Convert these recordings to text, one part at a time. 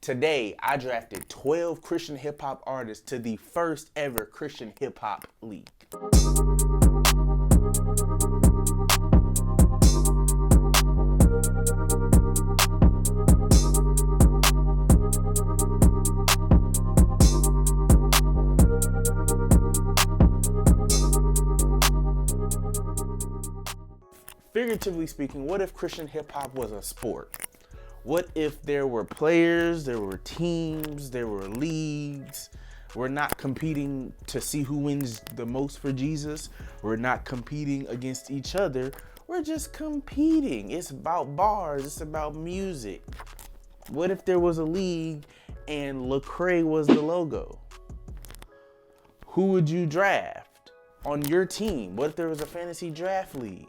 Today, I drafted 12 Christian hip hop artists to the first ever Christian hip hop league. Figuratively speaking, what if Christian hip hop was a sport? What if there were players, there were teams, there were leagues? We're not competing to see who wins the most for Jesus. We're not competing against each other. We're just competing. It's about bars, it's about music. What if there was a league and Lecrae was the logo? Who would you draft on your team? What if there was a fantasy draft league?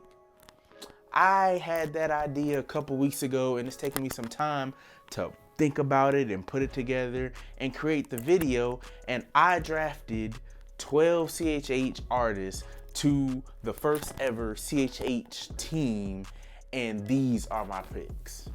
I had that idea a couple weeks ago, and it's taken me some time to think about it and put it together and create the video. And I drafted 12 CHH artists to the first ever CHH team, and these are my picks.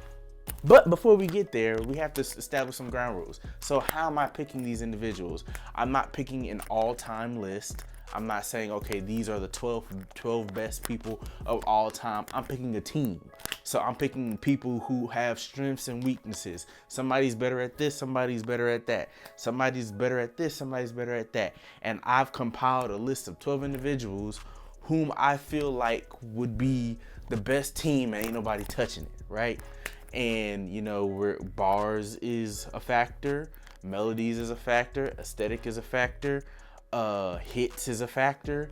But before we get there, we have to establish some ground rules. So how am I picking these individuals? I'm not picking an all-time list. I'm not saying, okay, these are the 12 best people of all time. I'm picking a team. So I'm picking people who have strengths and weaknesses. Somebody's better at this, somebody's better at that. Somebody's better at this, somebody's better at that. And I've compiled a list of 12 individuals whom I feel like would be the best team and ain't nobody touching it, right? And you know, where bars is a factor, melodies is a factor, aesthetic is a factor, hits is a factor,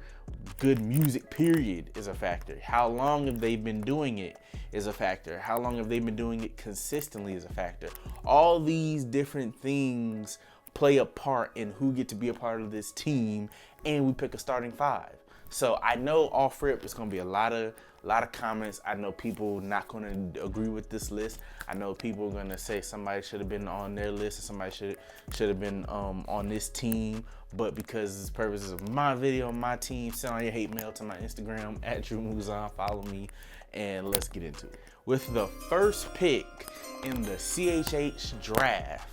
good music period is a factor. How long have they been doing it is a factor. How long have they been doing it consistently is a factor. All these different things play a part in who get to be a part of this team, and we pick a starting five. So I know off rip it's gonna be a lot of comments. I know people not gonna agree with this list. I know people are gonna say somebody should have been on their list and somebody should have been on this team. But because it's purposes of my video, my team, send all your hate mail to my Instagram at Drew Muzan. Follow me and let's get into it. With the first pick in the CHH draft,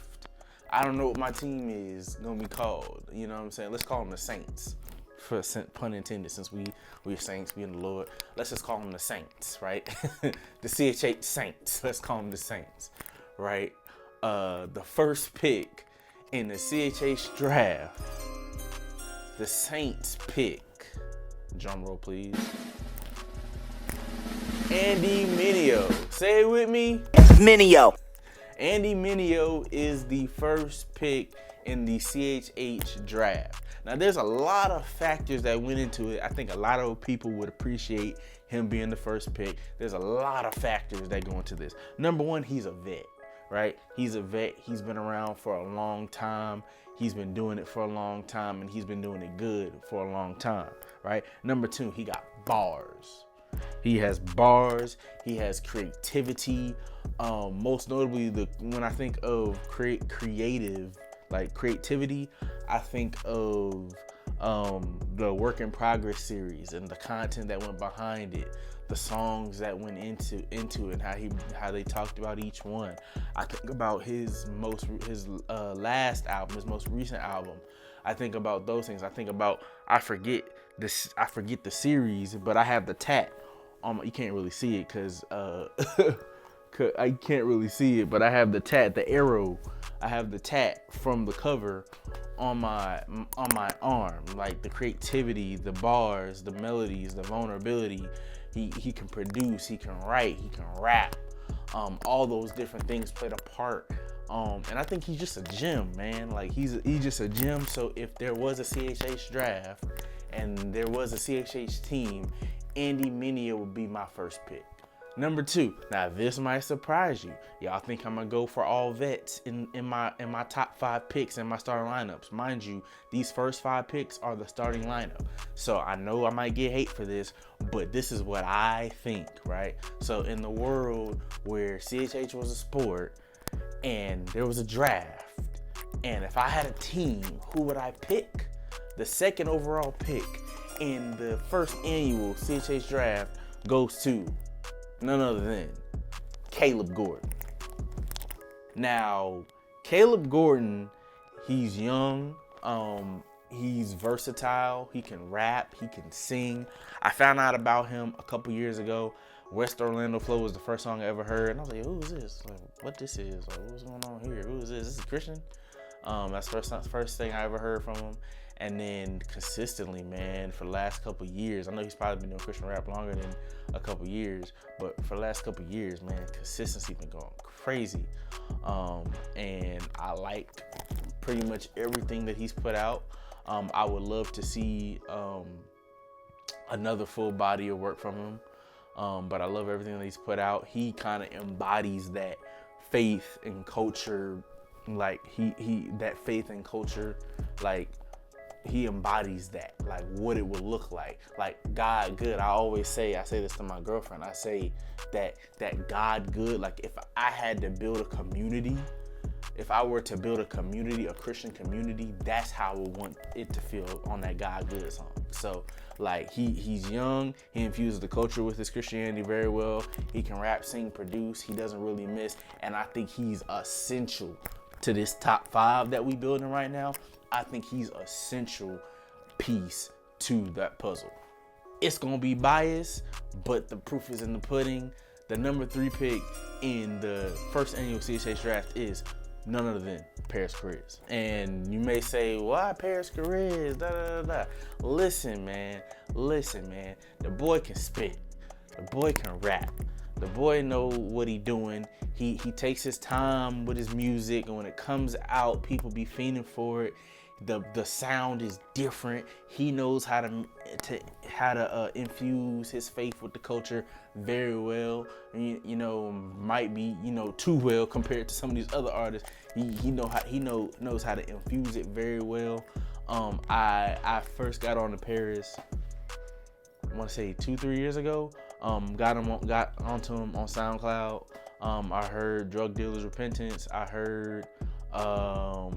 I don't know what my team is gonna be called. You know what I'm saying? Let's call them the Saints. For pun intended, since we're Saints, we in the Lord. Let's just call them the Saints, right? The CHH Saints. Let's call them the Saints, right? The first pick in the CHH draft, the Saints pick. Drum roll, please. Andy Mineo. Say it with me. Mineo. Andy Mineo is the first pick in the CHH draft. Now, there's a lot of factors that went into it. I think a lot of people would appreciate him being the first pick. There's a lot of factors that go into this. Number one, he's a vet, right? He's a vet. He's been around for a long time. He's been doing it for a long time, and he's been doing it good for a long time, right? Number two, he got bars. He has bars. He has creativity. Most notably, when I think of creativity, I think of the Work in Progress series and the content that went behind it, the songs that went into it, and how they talked about each one. I think about his last album, his most recent album. I think about those things. I forget the series, but I have the tat. You can't really see it because I can't really see it, but I have the tat, the arrow. I have the tat from the cover on my arm. Like the creativity, the bars, the melodies, the vulnerability. He can produce, he can write, he can rap. All those different things played a part. And I think he's just a gem, man. Like he's just a gem. So if there was a CHH draft and there was a CHH team, Andy Mineo would be my first pick. Number two, now this might surprise you. Y'all think I'm gonna go for all vets in my top 5 picks in my starting lineups. Mind you, these first 5 picks are the starting lineup. So I know I might get hate for this, but this is what I think, right? So in the world where CHH was a sport and there was a draft, and if I had a team, who would I pick? The second overall pick in the first annual CHH draft goes to none other than Caleb Gordon. Now, Caleb Gordon, he's young. He's versatile. He can rap. He can sing. I found out about him a couple years ago. West Orlando Flow was the first song I ever heard, and I was like, "Who is this? Like, what this is? Like, what's going on here? Who is this? This is Christian." That's the first thing I ever heard from him. And then consistently, man, for the last couple years, I know he's probably been doing Christian rap longer than a couple years, but for the last couple years, man, consistency been going crazy. And I like pretty much everything that he's put out. I would love to see another full body of work from him. But I love everything that he's put out. He kind of embodies that faith and culture, like that faith and culture, like he embodies that, like what it would look like God good. I say this to my girlfriend. I say that God good, like if I had to build a community, if I were to build a community, a Christian community, that's how I would want it to feel on that God good song. So like he's young, he infuses the culture with his Christianity very well. He can rap, sing, produce, he doesn't really miss, and I think he's essential to this top 5 that we building right now. I think he's essential piece to that puzzle. It's gonna be biased, but the proof is in the pudding. The number 3 pick in the first annual CHH draft is none other than Paris Caris. And you may say, why Paris Caris? Da, da, da, da. Listen, man. The boy can spit. The boy can rap. The boy know what he doing. He takes his time with his music, and when it comes out, people be fiending for it. The sound is different. He knows how to infuse his faith with the culture very well. You know, might be, you know, too well compared to some of these other artists. He knows how to infuse it very well. I first got on to Paris, I want to say 2-3 years ago. Got onto him on SoundCloud. I heard Drug Dealer's Repentance. I heard a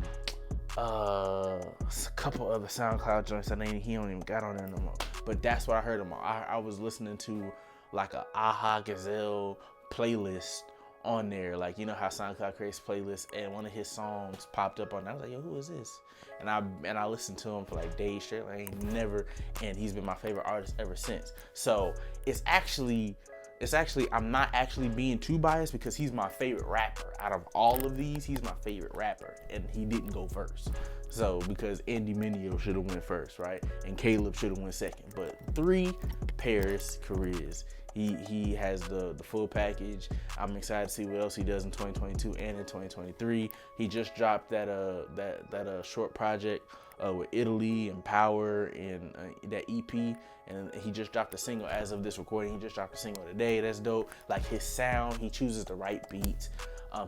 couple other SoundCloud joints that he don't even got on there no more. But that's what I heard him on. I was listening to like a Aha Gazelle playlist on there. Like, you know how SoundCloud creates playlists, and one of his songs popped up on there. I was like, yo, who is this? And I listened to him for like days straight. Like, and he's been my favorite artist ever since. So it's actually, I'm not actually being too biased because he's my favorite rapper. Out of all of these, he's my favorite rapper, and he didn't go first. So, because Andy Mineo should have went first, right? And Caleb should have went second. But 3, Paris Caris. He has the full package. I'm excited to see what else he does in 2022 and in 2023. He just dropped that short project with Italy and Power and that EP, and he just dropped a single as of this recording. He just dropped a single today. That's dope. Like his sound, he chooses the right beats.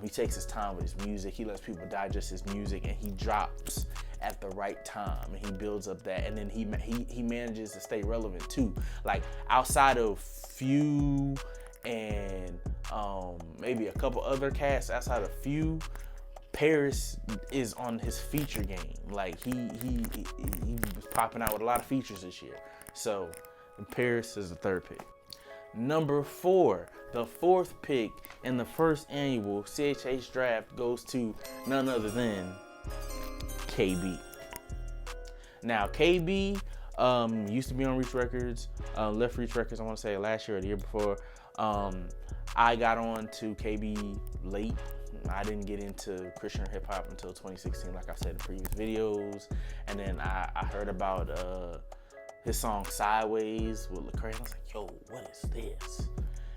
He takes his time with his music. He lets people digest his music, and he drops at the right time, and he builds up that, and then he manages to stay relevant too. Like outside of Few and maybe a couple other cats, outside of Few, Paris is on his feature game. Like he was popping out with a lot of features this year. So Paris is the 3rd pick. Number 4, the 4th pick in the first annual CHH draft goes to none other than KB. Now KB used to be on Reach Records, left Reach Records, I want to say last year or the year before. I got on to KB late. I didn't get into Christian hip hop until 2016, like I said in previous videos. And then I heard about his song Sideways with Lecrae. I was like, yo, what is this?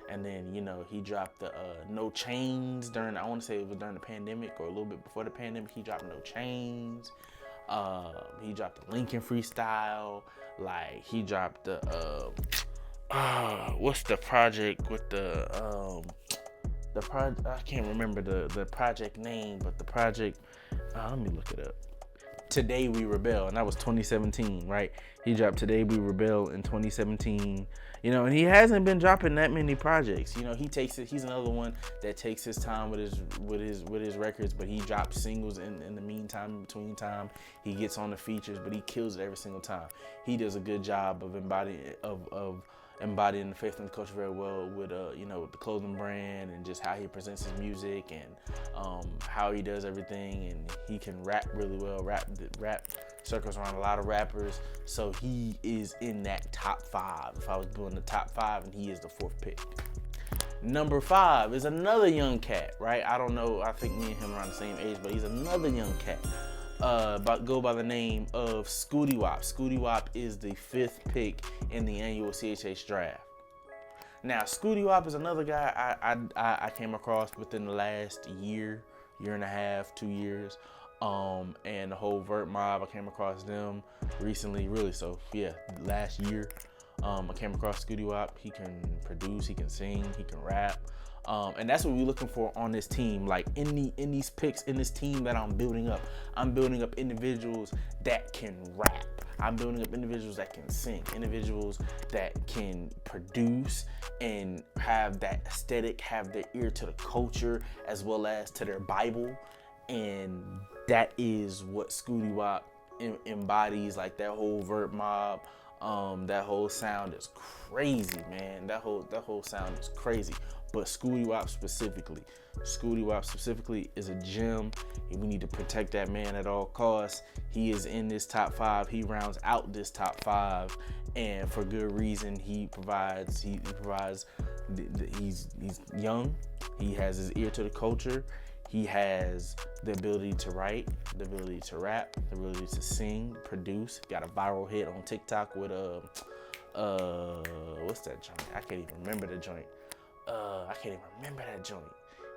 And then, you know, he dropped the No Chains during, I want to say it was during the pandemic or a little bit before the pandemic. He dropped No Chains. He dropped the Lincoln Freestyle. Like, he dropped the, what's the project with I can't remember the project name, but the project, let me look it up. Today We Rebel, and that was 2017, right? He dropped Today We Rebel in 2017, you know, and he hasn't been dropping that many projects. You know, he's another one that takes his time with his records, but he drops singles in the meantime, in between time. He gets on the features, but he kills it every single time. He does a good job of embodying the faith and the culture very well with with the clothing brand and just how he presents his music and how he does everything, and he can rap really well. Rap circles around a lot of rappers, so he is in that top 5. If I was doing the top 5, and he is the 4th pick. Number 5 is another young cat, right? I don't know. I think me and him are around the same age, but he's another young cat. Go by the name of Scootie Wop. Scootie Wop is the 5th pick in the annual CHH draft. Now, Scootie Wop is another guy I came across within the last year and a half, 2 years. And the whole Vert Mob, I came across them recently, really. So yeah, last year. I came across Scootie Wop. He can produce, he can sing, he can rap. And that's what we're looking for on this team. Like in these picks, in this team that I'm building up individuals that can rap. I'm building up individuals that can sing, individuals that can produce and have that aesthetic, have their ear to the culture as well as to their Bible. And that is what Scootie Wop embodies, like that whole Vert Mob. That whole sound is crazy, man. That whole sound is crazy. But Scootie Wop specifically is a gem, and we need to protect that man at all costs. He is in this top 5. He rounds out this top 5, and for good reason. He's young. He has his ear to the culture. He has the ability to write, the ability to rap, the ability to sing, produce. Got a viral hit on TikTok with what's that joint? I can't even remember the joint.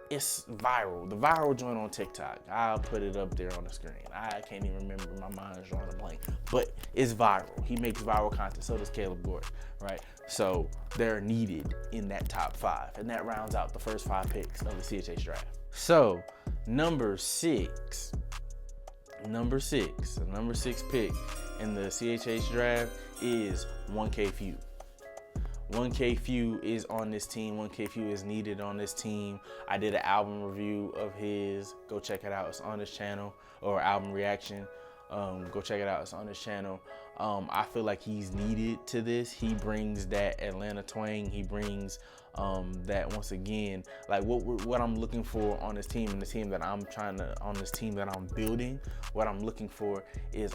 It's viral. The viral joint on TikTok. I'll put it up there on the screen. I can't even remember. My mind's drawing a blank. But it's viral. He makes viral content. So does Caleb Gordon, right? So they're needed in that top 5. And that rounds out the first 5 picks of the CHH draft. So number 6 pick in the CHH draft is 1K Phew. 1K Phew is on this team. 1K Phew is needed on this team. I did an album review of his. Go check it out. It's on this channel, or album reaction. Go check it out. It's on this channel. I feel like he's needed to this. He brings that Atlanta twang. He brings that, once again, like what I'm looking for on this team, and the team that I'm on this team that I'm building. What I'm looking for is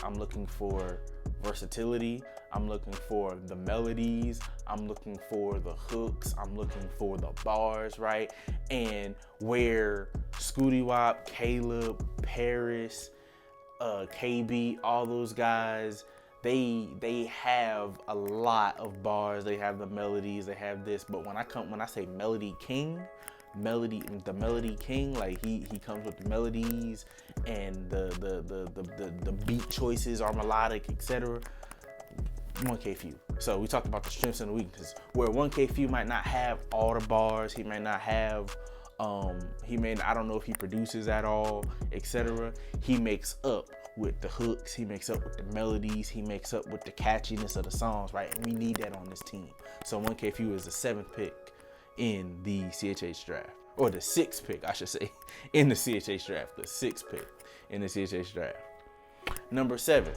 versatility. I'm looking for the melodies. I'm looking for the hooks. I'm looking for the bars, right? And where Scootie Wop, Caleb, Paris, KB, all those guys, they have a lot of bars. They have the melodies. They have this. But when I say melody king, the melody king, like he comes with the melodies, and the beat choices are melodic, etc. 1K Phew. So we talked about the strengths and the weaknesses. Where 1K Phew might not have all the bars, he might not have, I don't know if he produces at all, etc. He makes up with the hooks, he makes up with the melodies, he makes up with the catchiness of the songs, right? And we need that on this team. So 1K Phew is the 7th pick in the CHH draft, or the 6th pick, I should say, in the CHH draft. The 6th pick in the CHH draft. Number 7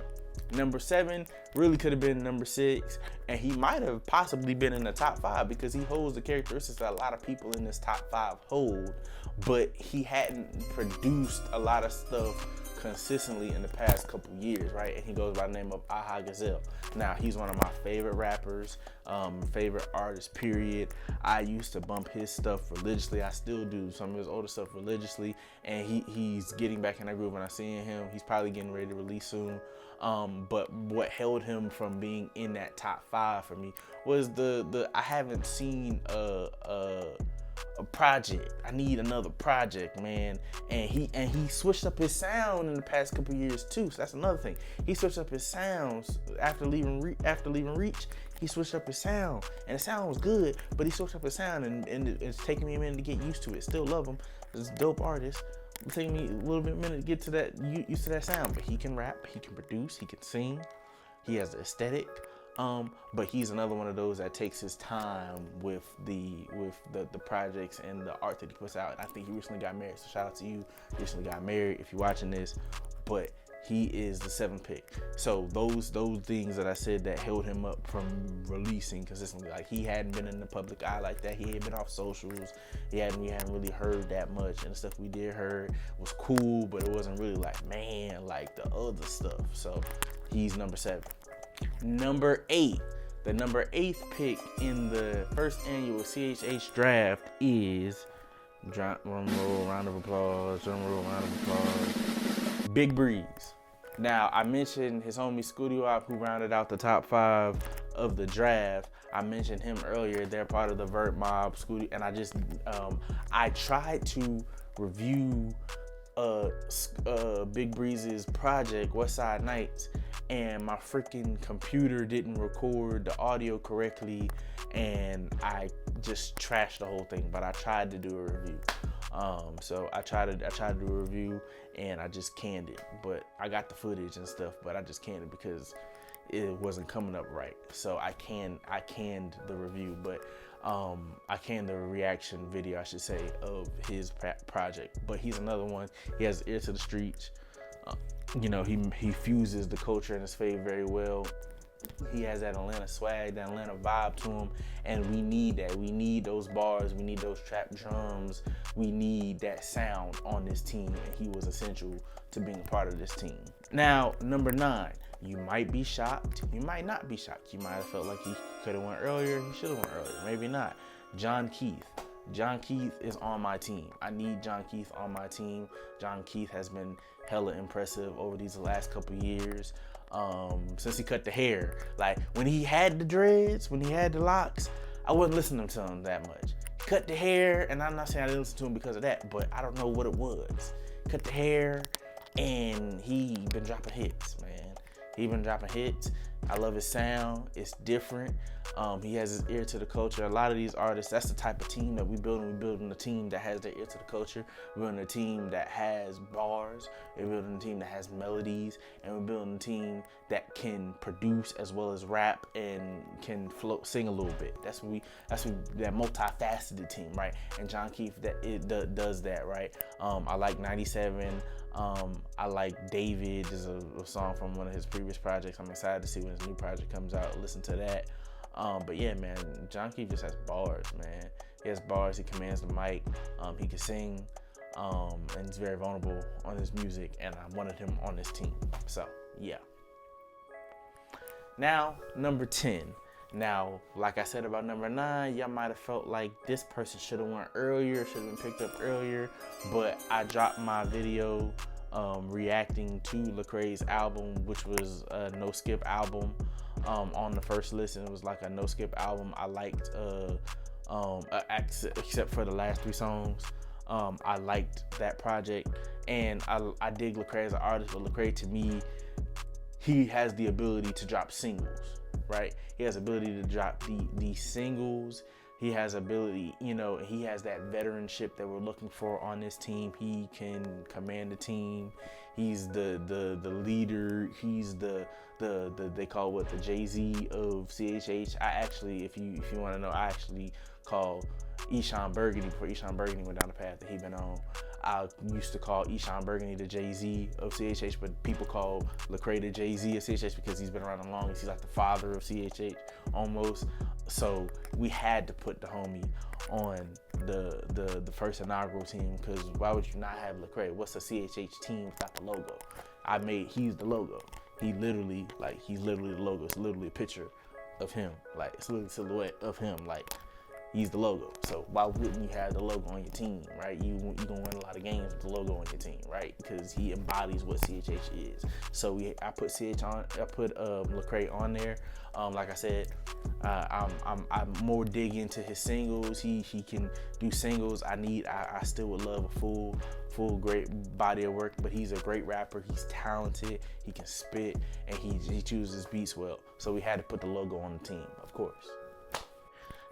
really could have been number 6, and he might have possibly been in the top 5 because he holds the characteristics that a lot of people in this top 5 hold, but he hadn't produced a lot of stuff consistently in the past couple years, right? And he goes by the name of Aha Gazelle. Now, he's one of my favorite rappers, favorite artists, period. I used to bump his stuff religiously. I still do some of his older stuff religiously, and he's getting back in that groove when I see him. He's probably getting ready to release soon. But what held him from being in that top 5 for me was I haven't seen a project. I need another project, man. And he switched up his sound in the past couple years too. So that's another thing. He switched up his sounds after leaving Reach. He switched up his sound, and the sound was good, but he switched up his sound, and it's taking me a minute to get used to it. Still love him. He's a dope artist. It's taking me a little bit minute to get to that, used to that sound. But he can rap, he can produce, he can sing. He has the aesthetic. But he's another one of those that takes his time with the projects and the art that he puts out. And I think he recently got married. So shout out to you. Recently got married if you're watching this. But he is the 7th pick. So those things that I said that held him up from releasing consistently, like he hadn't been in the public eye like that. He had been off socials. We hadn't really heard that much, and the stuff we did heard was cool, but it wasn't really like, man, like the other stuff. So he's number 7. Number 8. The number 8th pick in the first annual CHH draft is, drum roll, round of applause, Big Breeze. Now, I mentioned his homie Scooty Wop, who rounded out the top 5 of the draft. I mentioned him earlier. They're part of the Vert Mob, Scooty, and I tried to review Big Breeze's project, West Side Nights, and my freaking computer didn't record the audio correctly, and I just trashed the whole thing. But I tried to do a review. So I tried to do a review, and I just canned it. But I got the footage and stuff, but I just canned it because it wasn't coming up right. So I canned the review, but I canned the reaction video, I should say, of his project. But he's another one. He has ear to the streets. He fuses the culture and his fave very well. He has that Atlanta swag, that Atlanta vibe to him, and we need that. We need those bars. We need those trap drums. We need that sound on this team, and he was essential to being a part of this team. Now, number 9. You might be shocked. You might not be shocked. You might have felt like he could have went earlier. He should have went earlier. Maybe not. John Keith. John Keith is on my team. I need John Keith on my team. John Keith has been hella impressive over these last couple years. Since he cut the hair. Like, when he had the dreads, when he had the locks, I wasn't listening to him that much. He cut the hair, and I'm not saying I didn't listen to him because of that, but I don't know what it was. Cut the hair, and he been dropping hits, man. He been dropping hits. I love his sound. It's different. He has his ear to the culture. A lot of these artists, that's the type of team that we building. We're building a team that has their ear to the culture. We're building a team that has bars. We're building a team that has melodies. And we're building a team that can produce as well as rap and can sing a little bit. That's that multifaceted team, right? And John Keith does that, right? I like 97. I like David. There's a song from one of his previous projects. I'm excited to see when his new project comes out. Listen to that. But yeah, man, John Keith just has bars, man. He has bars. He commands the mic. He can sing, and he's very vulnerable on his music. And I wanted him on this team. So yeah. Now, number 10. Now, like I said about number 9, y'all might have felt like this person should have went earlier, should have been picked up earlier, but I dropped my video reacting to Lecrae's album, which was a no-skip album on the first listen. It was like a no-skip album. I liked, except for the last 3 songs, I liked that project, and I dig Lecrae as an artist, but Lecrae, to me, he has the ability to drop singles. Right? He has ability to drop the singles. He has ability, he has that veteranship that we're looking for on this team. He can command the team. He's the leader. He's the they call the Jay-Z of CHH. I actually, if you want to know, I actually call Eshon Burgundy, before Eshon Burgundy went down the path that he been on. I used to call Eshon Burgundy the Jay-Z of CHH, but people call Lecrae the Jay-Z of CHH because he's been around the longest. He's like the father of CHH almost. So we had to put the homie on the first inaugural team, because why would you not have Lecrae? What's a CHH team without the logo? He's the logo. He's literally the logo. It's literally a picture of him. Like, it's literally a silhouette of him. Like, he's the logo. So why wouldn't you have the logo on your team, right? You gonna win a lot of games with the logo on your team, right? Because he embodies what CHH is. So I put Lecrae on there. Like I said, I'm more dig into his singles. He can do singles. I still would love a full great body of work, but he's a great rapper. He's talented. He can spit, and he chooses beats well. So we had to put the logo on the team, of course.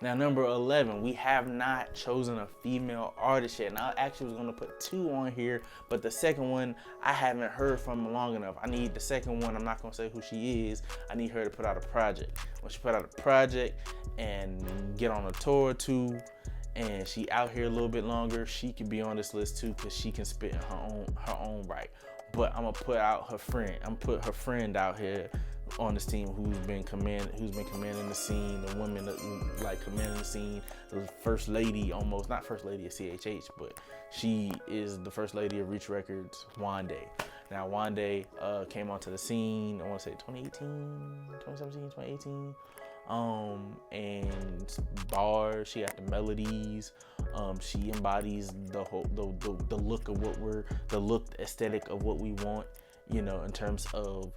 Now, number 11, we have not chosen a female artist yet. Now, I actually was going to put 2 on here, but the second one, I haven't heard from long enough. I need the second one. I'm not going to say who she is. I need her to put out a project. When she put out a project and get on a tour too, and she out here a little bit longer, she can be on this list too, because she can spit in her own right. but I'm gonna put out her friend. I'm put her friend out here on this team who's been commanding the scene, the woman that like commanding the scene, the first lady, almost not first lady of CHH, but she is the first lady of Reach Records, Wande. Now Wande came onto the scene, I want to say 2017, 2018. And bars, she got the melodies. She embodies the whole the look of the look aesthetic of what we want, you know, in terms of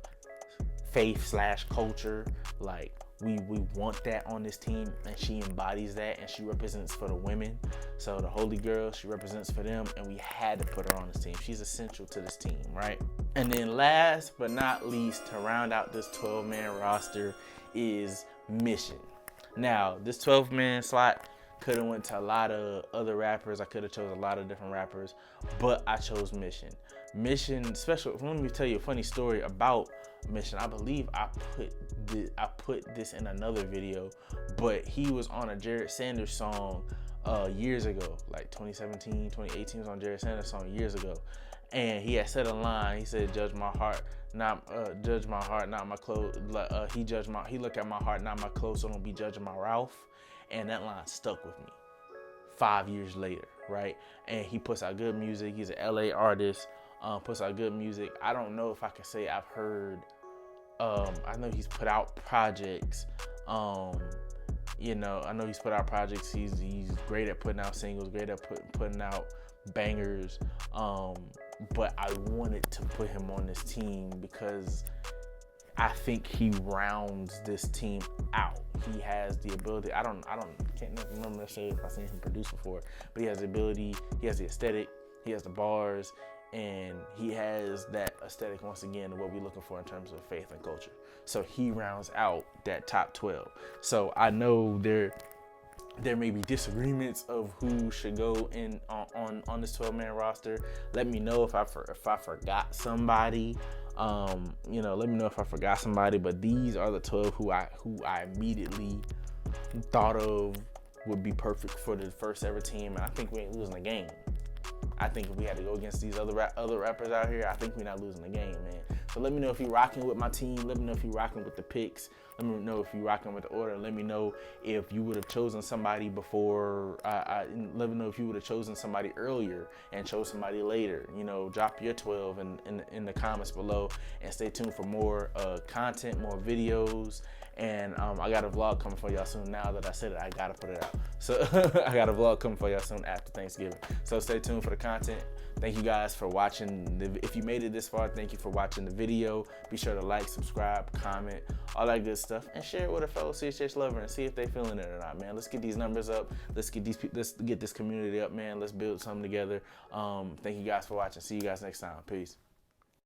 faith/culture. Like we want that on this team, and she embodies that, and she represents for the women. So the Holy Girl, she represents for them, and we had to put her on this team. She's essential to this team, right? And then last but not least, to round out this 12-man roster is Mission. Now, this 12-man slot could have went to a lot of other rappers. I could have chose a lot of different rappers, but I chose Mission. Mission, special. Let me tell you a funny story about Mission. I believe I put this in another video, but he was on a Jared Sanders song years ago, like 2017, 2018. He was on Jared Sanders song years ago, and he had said a line. He said, "Judge my heart, not my clothes." He look at my heart, not my clothes. So don't be judging my Ralph. And that line stuck with me 5 years later, right? And he puts out good music. He's an LA artist. Puts out good music. I don't know if I can say I've heard. I know he's put out projects. You know, I know he's put out projects. He's great at putting out singles. Great at putting out bangers. But I wanted to put him on this team because I think he rounds this team out. He has the ability. Can't remember necessarily if I've seen him produce before, but he has the ability. He has the aesthetic. He has the bars, and he has that aesthetic once again of what we're looking for in terms of faith and culture. So he rounds out that top 12. So I know there may be disagreements of who should go in on this 12-man roster. Let me know if I forgot somebody. You know, let me know if I forgot somebody. But these are the 12 who I immediately thought of would be perfect for the first ever team. And I think we ain't losing the game. I think if we had to go against these other rappers out here, I think we're not losing the game, man. So let me know if you're rocking with my team. Let me know if you're rocking with the picks. Let me know if you're rocking with the order. Let me know if you would have chosen somebody before. Let me know if you would have chosen somebody earlier and chose somebody later. You know, drop your 12 in the comments below, and stay tuned for more content, more videos. And I got a vlog coming for y'all soon. Now that I said it, I gotta put it out. So I got a vlog coming for y'all soon after Thanksgiving. So stay tuned for the content. Thank you guys for watching. If you made it this far, thank you for watching the video. Be sure to like, subscribe, comment, all that good stuff, and share it with a fellow CHH lover and see if they feeling it or not, man. Let's get these numbers up. Let's get this community up, man. Let's build something together. Thank you guys for watching. See you guys next time. Peace.